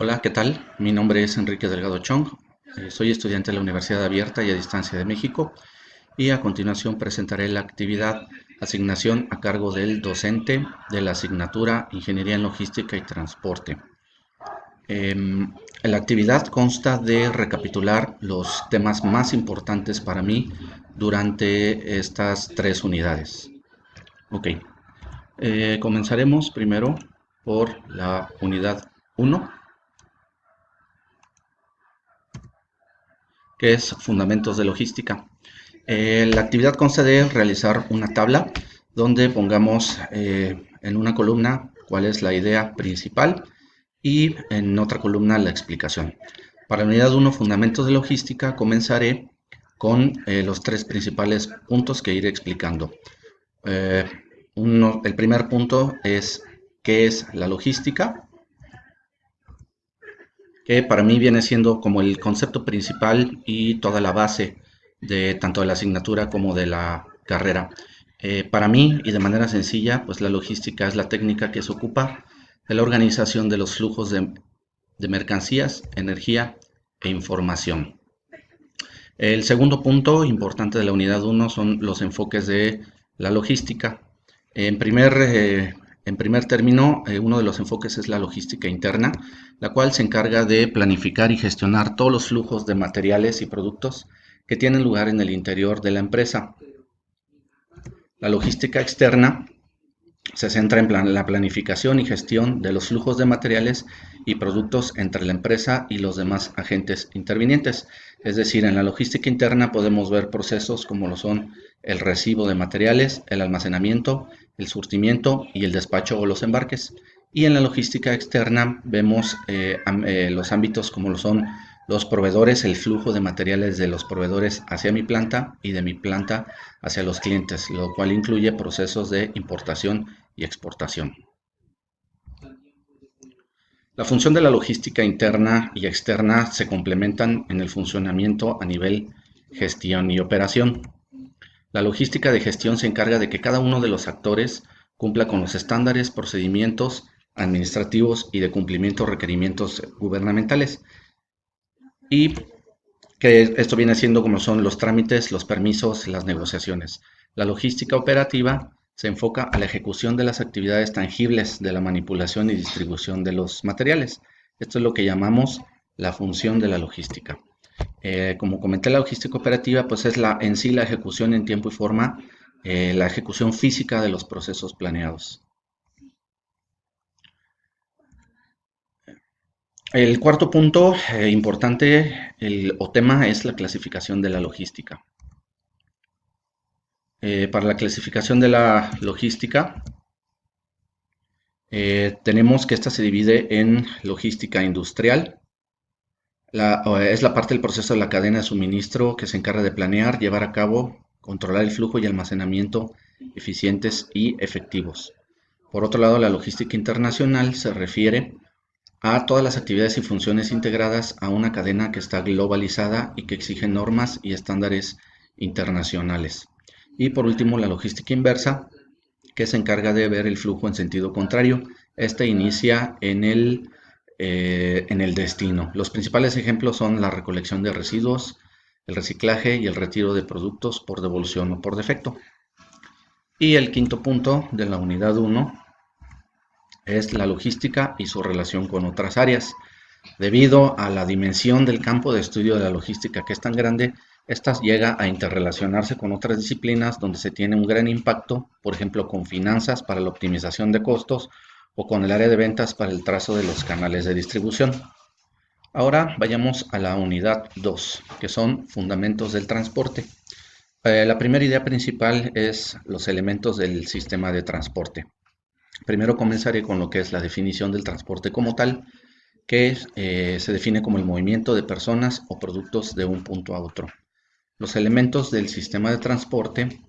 Hola, ¿qué tal? Mi nombre es Enrique Delgado Chong. Soy estudiante de la Universidad Abierta y a Distancia de México y a continuación presentaré la actividad asignación a cargo del docente de la asignatura Ingeniería en Logística y Transporte. La actividad consta de recapitular los temas más importantes para mí durante estas tres unidades. Ok, comenzaremos primero por la unidad 1, que es Fundamentos de Logística. La actividad consta de realizar una tabla donde pongamos en una columna cuál es la idea principal y en otra columna la explicación. Para la unidad 1, Fundamentos de Logística, comenzaré con los tres principales puntos que iré explicando. Eh, el primer punto es qué es la logística, que para mí viene siendo como el concepto principal y toda la base de tanto de la asignatura como de la carrera. Para mí y de manera sencilla, pues la logística es la técnica que se ocupa de la organización de los flujos de mercancías, energía e información. El segundo punto importante de la unidad 1 son los enfoques de la logística. En primer, eh, en primer término, uno de los enfoques es la logística interna, la cual se encarga de planificar y gestionar todos los flujos de materiales y productos que tienen lugar en el interior de la empresa. La logística externa se centra en la planificación y gestión de los flujos de materiales y productos entre la empresa y los demás agentes intervinientes. Es decir, en la logística interna podemos ver procesos como lo son el recibo de materiales, el almacenamiento, el surtimiento y el despacho o los embarques. Y en la logística externa vemos los ámbitos como lo son los proveedores, el flujo de materiales de los proveedores hacia mi planta y de mi planta hacia los clientes, lo cual incluye procesos de importación y exportación. La función de la logística interna y externa se complementan en el funcionamiento a nivel gestión y operación. La logística de gestión se encarga de que cada uno de los actores cumpla con los estándares, procedimientos administrativos y de cumplimiento de requerimientos gubernamentales, y que esto viene siendo como son los trámites, los permisos, las negociaciones. La logística operativa se enfoca a la ejecución de las actividades tangibles de la manipulación y distribución de los materiales. Esto es lo que llamamos la función de la logística. Como comenté, la logística operativa pues es en sí la ejecución en tiempo y forma, la ejecución física de los procesos planeados. El cuarto punto importante o tema es la clasificación de la logística. Para la clasificación de la logística, tenemos que esta se divide en logística industrial. Es la parte del proceso de la cadena de suministro que se encarga de planear, llevar a cabo, controlar el flujo y almacenamiento eficientes y efectivos. Por otro lado, la logística internacional se refiere a todas las actividades y funciones integradas a una cadena que está globalizada y que exige normas y estándares internacionales. Y por último, la logística inversa, que se encarga de ver el flujo en sentido contrario. Este inicia en el destino. Los principales ejemplos son la recolección de residuos, el reciclaje y el retiro de productos por devolución o por defecto. Y el quinto punto de la unidad 1 es la logística y su relación con otras áreas. Debido a la dimensión del campo de estudio de la logística, que es tan grande, esta llega a interrelacionarse con otras disciplinas donde se tiene un gran impacto, por ejemplo, con finanzas para la optimización de costos o con el área de ventas para el trazo de los canales de distribución. Ahora vayamos a la unidad 2, que son fundamentos del transporte. La primera idea principal es los elementos del sistema de transporte. Primero comenzaré con lo que es la definición del transporte como tal, que se define como el movimiento de personas o productos de un punto a otro. Los elementos del sistema de transporte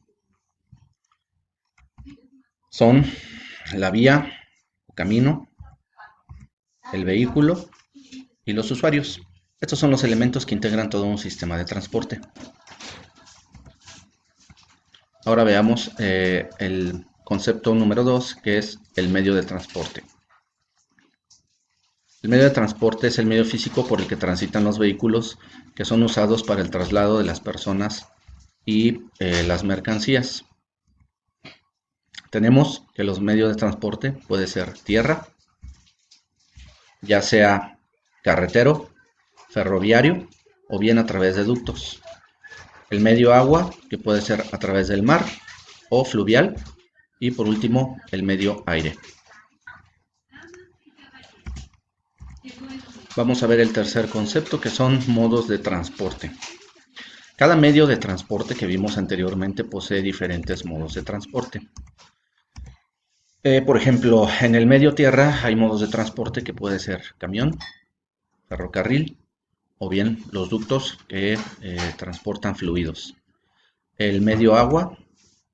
son la vía o camino, el vehículo y los usuarios. Estos son los elementos que integran todo un sistema de transporte. Ahora veamos el concepto número 2, que es el medio de transporte. El medio de transporte es el medio físico por el que transitan los vehículos que son usados para el traslado de las personas y las mercancías. Tenemos que los medios de transporte puede ser tierra, ya sea carretero, ferroviario o bien a través de ductos. El medio agua, que puede ser a través del mar o fluvial. Y por último, el medio aire. Vamos a ver el tercer concepto, que son modos de transporte. Cada medio de transporte que vimos anteriormente posee diferentes modos de transporte. Por ejemplo, en el medio tierra hay modos de transporte que puede ser camión, ferrocarril o bien los ductos que transportan fluidos. El medio agua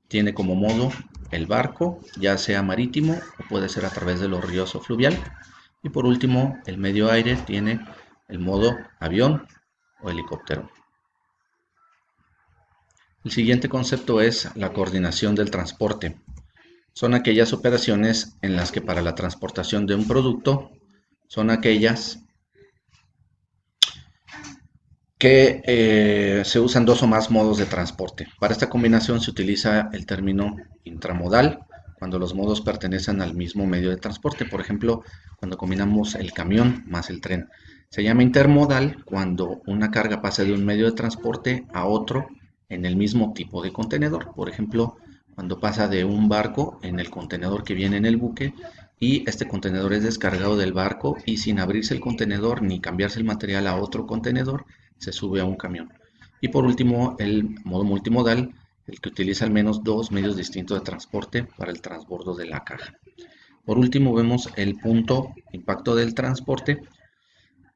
tiene como modo el barco, ya sea marítimo o puede ser a través de los ríos o fluvial. Y por último, el medio aire tiene el modo avión o helicóptero. El siguiente concepto es la coordinación del transporte. Son aquellas operaciones en las que para la transportación de un producto son aquellas que se usan dos o más modos de transporte. Para esta combinación se utiliza el término intramodal cuando los modos pertenecen al mismo medio de transporte. Por ejemplo, cuando combinamos el camión más el tren. Se llama intermodal cuando una carga pasa de un medio de transporte a otro en el mismo tipo de contenedor. Por ejemplo, cuando pasa de un barco en el contenedor que viene en el buque y este contenedor es descargado del barco y sin abrirse el contenedor ni cambiarse el material a otro contenedor, se sube a un camión. Y por último, el modo multimodal, el que utiliza al menos dos medios distintos de transporte para el transbordo de la caja. Por último, vemos el punto impacto del transporte.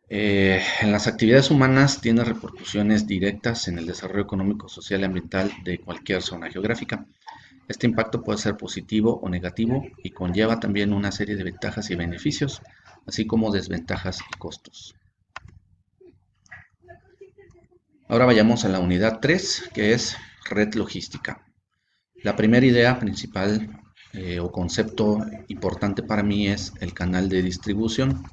En las actividades humanas tiene repercusiones directas en el desarrollo económico, social y ambiental de cualquier zona geográfica. Este impacto puede ser positivo o negativo y conlleva también una serie de ventajas y beneficios, así como desventajas y costos. Ahora vayamos a la unidad 3, que es red logística. La primera idea principal o concepto importante para mí es el canal de distribución.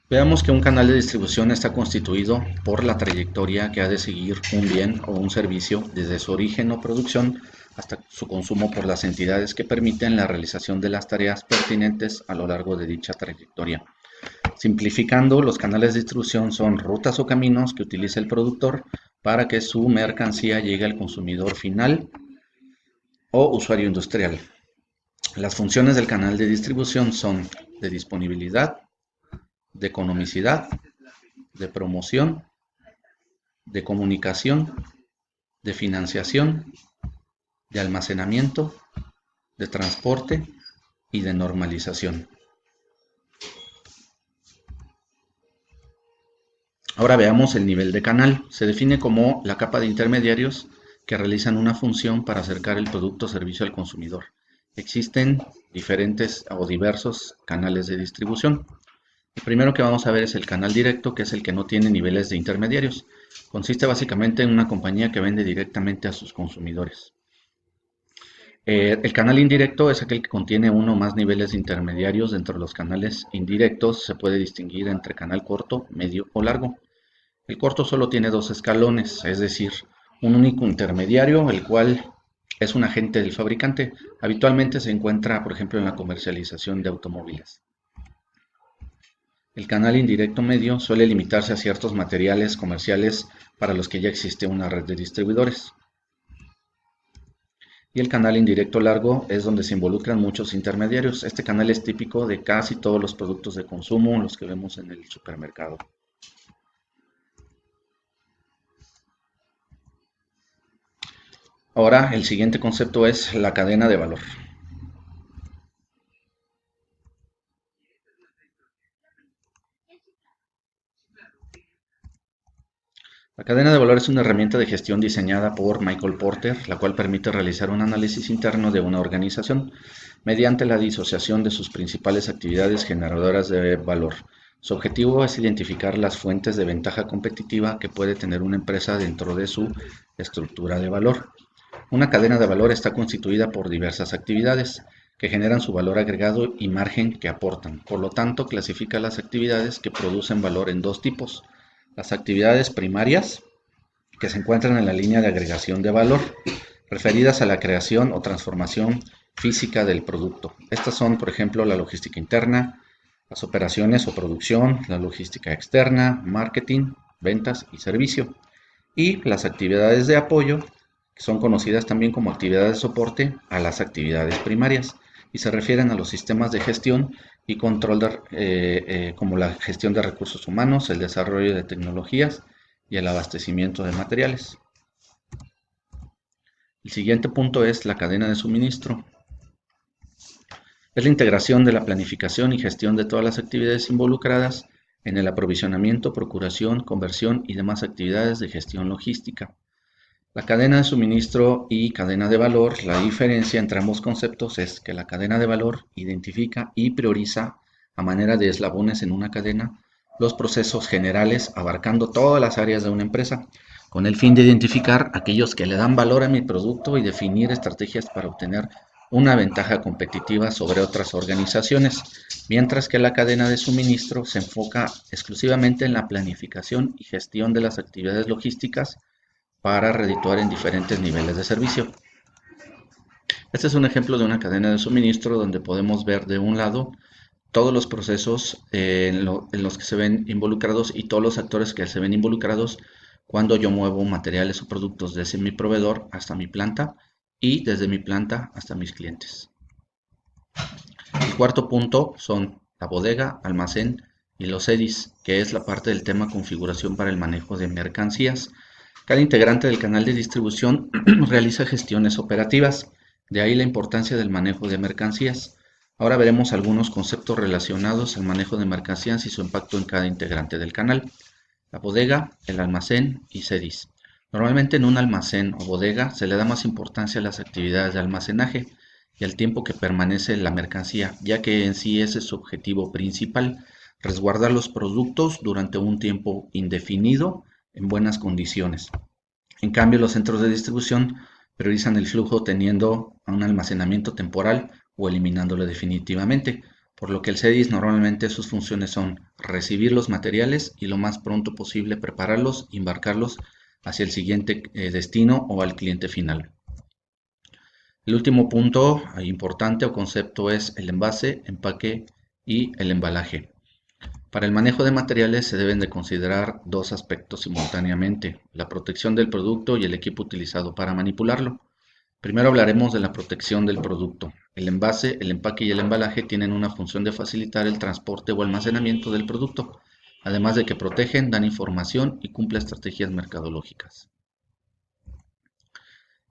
Veamos que un canal de distribución está constituido por la trayectoria que ha de seguir un bien o un servicio desde su origen o producción hasta su consumo por las entidades que permiten la realización de las tareas pertinentes a lo largo de dicha trayectoria. Simplificando, los canales de distribución son rutas o caminos que utiliza el productor para que su mercancía llegue al consumidor final o usuario industrial. Las funciones del canal de distribución son de disponibilidad, de economicidad, de promoción, de comunicación, de financiación, de almacenamiento, de transporte y de normalización. Ahora veamos el nivel de canal. Se define como la capa de intermediarios que realizan una función para acercar el producto o servicio al consumidor. Existen diferentes o diversos canales de distribución. El primero que vamos a ver es el canal directo, que es el que no tiene niveles de intermediarios. Consiste básicamente en una compañía que vende directamente a sus consumidores. El canal indirecto es aquel que contiene uno o más niveles de intermediarios. Dentro de los canales indirectos se puede distinguir entre canal corto, medio o largo. El corto solo tiene dos escalones, es decir, un único intermediario, el cual es un agente del fabricante. Habitualmente se encuentra, por ejemplo, en la comercialización de automóviles. El canal indirecto medio suele limitarse a ciertos materiales comerciales para los que ya existe una red de distribuidores. Y el canal indirecto largo es donde se involucran muchos intermediarios. Este canal es típico de casi todos los productos de consumo, los que vemos en el supermercado. Ahora, el siguiente concepto es la cadena de valor. La cadena de valor es una herramienta de gestión diseñada por Michael Porter, la cual permite realizar un análisis interno de una organización mediante la disociación de sus principales actividades generadoras de valor. Su objetivo es identificar las fuentes de ventaja competitiva que puede tener una empresa dentro de su estructura de valor. Una cadena de valor está constituida por diversas actividades que generan su valor agregado y margen que aportan. Por lo tanto, clasifica las actividades que producen valor en dos tipos. Las actividades primarias, que se encuentran en la línea de agregación de valor, referidas a la creación o transformación física del producto. Estas son, por ejemplo, la logística interna, las operaciones o producción, la logística externa, marketing, ventas y servicio. Y las actividades de apoyo, que son conocidas también como actividades de soporte a las actividades primarias y se refieren a los sistemas de gestión y control como la gestión de recursos humanos, el desarrollo de tecnologías y el abastecimiento de materiales. El siguiente punto es la cadena de suministro. Es la integración de la planificación y gestión de todas las actividades involucradas en el aprovisionamiento, procuración, conversión y demás actividades de gestión logística. La cadena de suministro y cadena de valor, la diferencia entre ambos conceptos es que la cadena de valor identifica y prioriza a manera de eslabones en una cadena los procesos generales abarcando todas las áreas de una empresa, con el fin de identificar aquellos que le dan valor a mi producto y definir estrategias para obtener una ventaja competitiva sobre otras organizaciones, mientras que la cadena de suministro se enfoca exclusivamente en la planificación y gestión de las actividades logísticas para redituar en diferentes niveles de servicio. Este es un ejemplo de una cadena de suministro donde podemos ver de un lado todos los procesos en los que se ven involucrados y todos los actores que se ven involucrados cuando yo muevo materiales o productos desde mi proveedor hasta mi planta y desde mi planta hasta mis clientes. El cuarto punto son la bodega, almacén y los EDIs, que es la parte del tema configuración para el manejo de mercancías. Cada integrante del canal de distribución realiza gestiones operativas, de ahí la importancia del manejo de mercancías. Ahora veremos algunos conceptos relacionados al manejo de mercancías y su impacto en cada integrante del canal. La bodega, el almacén y CEDIs. Normalmente en un almacén o bodega se le da más importancia a las actividades de almacenaje y al tiempo que permanece la mercancía, ya que en sí ese es su objetivo principal, resguardar los productos durante un tiempo indefinido en buenas condiciones. En cambio, los centros de distribución priorizan el flujo teniendo un almacenamiento temporal o eliminándolo definitivamente, por lo que el CEDIS normalmente sus funciones son recibir los materiales y lo más pronto posible prepararlos y embarcarlos hacia el siguiente destino o al cliente final. El último punto importante o concepto es el envase, empaque y el embalaje. Para el manejo de materiales se deben de considerar dos aspectos simultáneamente, la protección del producto y el equipo utilizado para manipularlo. Primero hablaremos de la protección del producto. El envase, el empaque y el embalaje tienen una función de facilitar el transporte o almacenamiento del producto, además de que protegen, dan información y cumplen estrategias mercadológicas.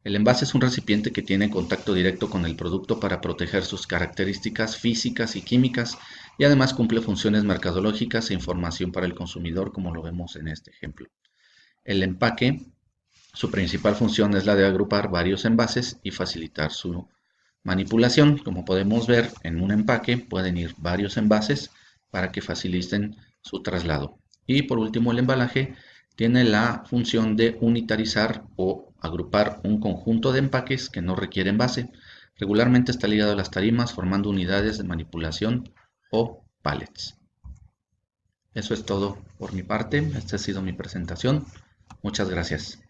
El envase es un recipiente que tiene contacto directo con el producto para proteger sus características físicas y químicas y además cumple funciones mercadológicas e información para el consumidor, como lo vemos en este ejemplo. El empaque, su principal función es la de agrupar varios envases y facilitar su manipulación. Como podemos ver, en un empaque pueden ir varios envases para que faciliten su traslado. Y por último, el embalaje tiene la función de unitarizar o agrupar un conjunto de empaques que no requieren envase. Regularmente está ligado a las tarimas formando unidades de manipulación o pallets. Eso es todo por mi parte. Esta ha sido mi presentación. Muchas gracias.